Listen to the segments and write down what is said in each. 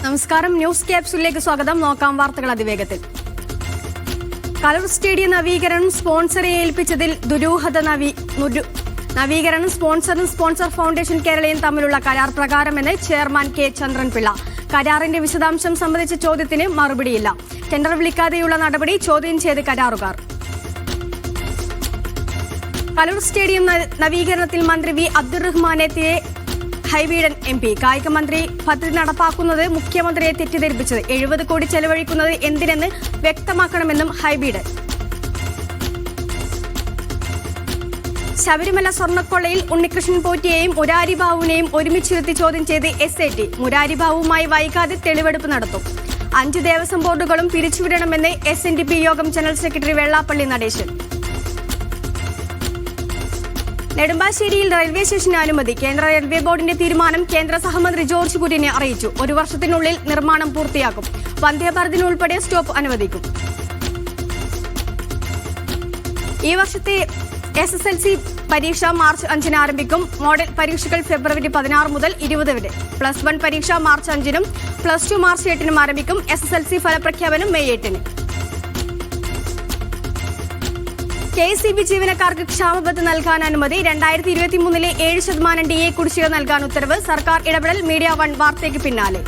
നമസ്കാരം. ന്യൂസ് ക്യാപ്സൂളിലേക്ക് സ്വാഗതം. നോക്കാം വാർത്തകൾ അതിവേഗത്തിൽ. കലൂർ സ്റ്റേഡിയം നവീകരണം സ്പോൺസറെ ഏൽപ്പിച്ചതിൽ ദുരൂഹത. നവീകരണം സ്പോൺസറും സ്പോൺസർ ഫൗണ്ടേഷൻ കേരളയും തമ്മിലുള്ള കരാർ പ്രകാരമെന്ന് ചെയർമാൻ കെ ചന്ദ്രൻപിള്ള. കരാറിന്റെ വിശദാംശം സംബന്ധിച്ച ചോദ്യത്തിന് മറുപടിയില്ല. ടെൻഡർ വിളിക്കാതെയുള്ള നടപടി ചോദ്യം ചെയ്ത് കരാറുകാർ. കലൂർ സ്റ്റേഡിയം നവീകരണത്തിൽ മന്ത്രി വി അബ്ദുറഹ്മാനെത്തിയെ ഹൈബീഡൻ MP. കായിക മന്ത്രി പദ്ധതി നടപ്പാക്കുന്നത് മുഖ്യമന്ത്രിയെ തെറ്റിദ്ധരിപ്പിച്ചത്. 70 കോടി ചെലവഴിക്കുന്നത് എന്തിനെന്ന് വ്യക്തമാക്കണമെന്നും ഹൈബീഡൻ. ശബരിമല സ്വർണ്ണക്കൊള്ളയിൽ ഉണ്ണികൃഷ്ണൻ പോറ്റിയെയും മുരാരി ബാബുവിനെയും ഒരുമിച്ചിരുത്തി ചോദ്യം ചെയ്ത് SIT. മുരാരി ബാബുവുമായി വൈകാതെ തെളിവെടുപ്പ് നടത്തും. 5 ദേവസ്വം ബോർഡുകളും പിരിച്ചുവിടണമെന്ന് SNDP യോഗം ജനറൽ സെക്രട്ടറി വെള്ളാപ്പള്ളി നടേശൻ. നെടുമ്പാശ്ശേരിയിൽ റെയിൽവേ സ്റ്റേഷന് അനുമതി. കേന്ദ്ര റെയിൽവേ ബോർഡിന്റെ തീരുമാനം കേന്ദ്ര സഹമന്ത്രി ജോർജ് കുര്യനെ അറിയിച്ചു. 1 വർഷത്തിനുള്ളിൽ നിർമ്മാണം പൂർത്തിയാക്കും. വന്ദേഭാരതിന് ഉൾപ്പെടെ സ്റ്റോപ്പ് അനുവദിക്കും. ഈ വർഷത്തെ SSLC പരീക്ഷ മാർച്ച് 5-ന് ആരംഭിക്കും. മോഡൽ പരീക്ഷകൾ ഫെബ്രുവരി 16 മുതൽ 20 വരെ. +1 പരീക്ഷ മാർച്ച് 5-നും +2 മാർച്ച് 8-നും ആരംഭിക്കും. SSLC ഫലപ്രഖ്യാപനം മെയ് 8-ന്. KSEB ജീവനക്കാർക്ക് ക്ഷാമബത്ത് നൽകാൻ അനുമതി. 2023-ലെ 7% DA കുടിശ്ശിക നൽകാൻ ഉത്തരവ്. സർക്കാർ ഇടപെടൽ. മീഡിയ 1 വാർത്തയ്ക്ക് പിന്നാലെ.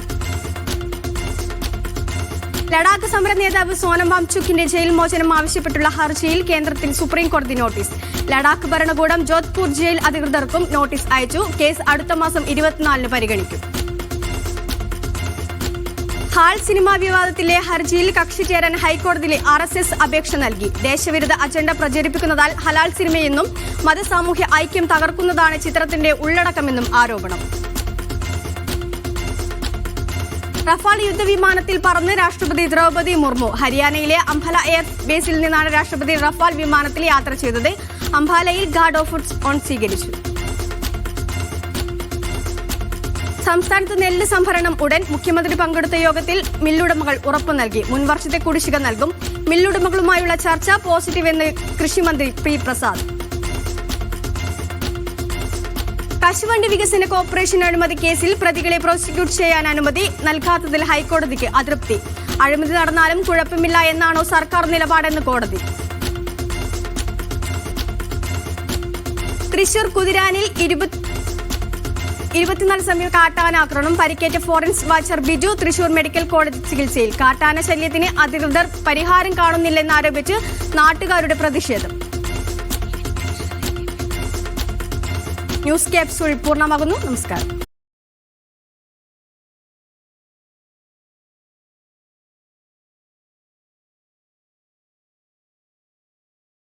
ലഡാക്ക് സമര നേതാവ് സോനം വാങ്ചുക്കിന്റെ ജയിൽ മോചനം ആവശ്യപ്പെട്ടുള്ള ഹർജിയിൽ കേന്ദ്രത്തിന് സുപ്രീംകോടതി നോട്ടീസ്. ലഡാക്ക് ഭരണകൂടം ജോധ്പൂർ ജയിൽ അധികൃതർക്കും നോട്ടീസ് അയച്ചു. കേസ് അടുത്ത മാസം 24-ന് പരിഗണിക്കും. ഹാൾ സിനിമാ വിവാദത്തിലെ ഹർജിയിൽ കക്ഷി ചേരാൻ ഹൈക്കോടതിയിലെ RSS അപേക്ഷ നൽകി. ദേശവിരുദ്ധ അജണ്ട പ്രചരിപ്പിക്കുന്നതാൽ ഹലാൽ സിനിമയെന്നും മതസാമൂഹ്യ ഐക്യം തകർക്കുന്നതാണ് ചിത്രത്തിന്റെ ഉള്ളടക്കമെന്നും ആരോപണം. റഫാൽ യുദ്ധവിമാനത്തിൽ പറന്ന് രാഷ്ട്രപതി ദ്രൗപദി മുർമു. ഹരിയാനയിലെ അംഫാല എയർ ബേസിൽ നിന്നാണ് രാഷ്ട്രപതി റഫാൽ വിമാനത്തിൽ യാത്ര ചെയ്തത്. അംഫാലയിൽ ഗാർഡ് ഓഫ് ഓൺ സ്വീകരിച്ചു. സംസ്ഥാനത്ത് നെല്ല് സംഭരണം ഉടൻ. മുഖ്യമന്ത്രി പങ്കെടുത്ത യോഗത്തിൽ മില്ലുടമകൾ ഉറപ്പു നൽകി. മുൻവർഷത്തെ കുടിശ്ശിക നൽകും. മില്ലുടമകളുമായുള്ള ചർച്ച പോസിറ്റീവെന്ന് കൃഷിമന്ത്രി P. പ്രസാദ്. കശുവണ്ടി വികസന കോർപ്പറേഷൻ അഴിമതി കേസിൽ പ്രതികളെ പ്രോസിക്യൂട്ട് ചെയ്യാൻ അനുമതി നൽകാത്തതിൽ ഹൈക്കോടതിക്ക് അതൃപ്തി. അഴിമതി നടന്നാലും കുഴപ്പമില്ല എന്നാണോ സർക്കാർ നിലപാടെന്ന് കോടതി. തൃശൂർ കുതിരാനിൽ 24 സമയം കാട്ടാനാക്രമണം. പരിക്കേറ്റ forest watcher Biju Thrissur medical college ചികിത്സയിൽ. കാട്ടാന ശല്യത്തിന് അധികൃതർ പരിഹാരം കാണുന്നില്ലെന്നാരോപിച്ച് നാട്ടുകാരുടെ പ്രതിഷേധം. ന്യൂസ് ക്യാപ്സൂൾ പൂർണ്ണമാകുന്നു. നമസ്കാരം.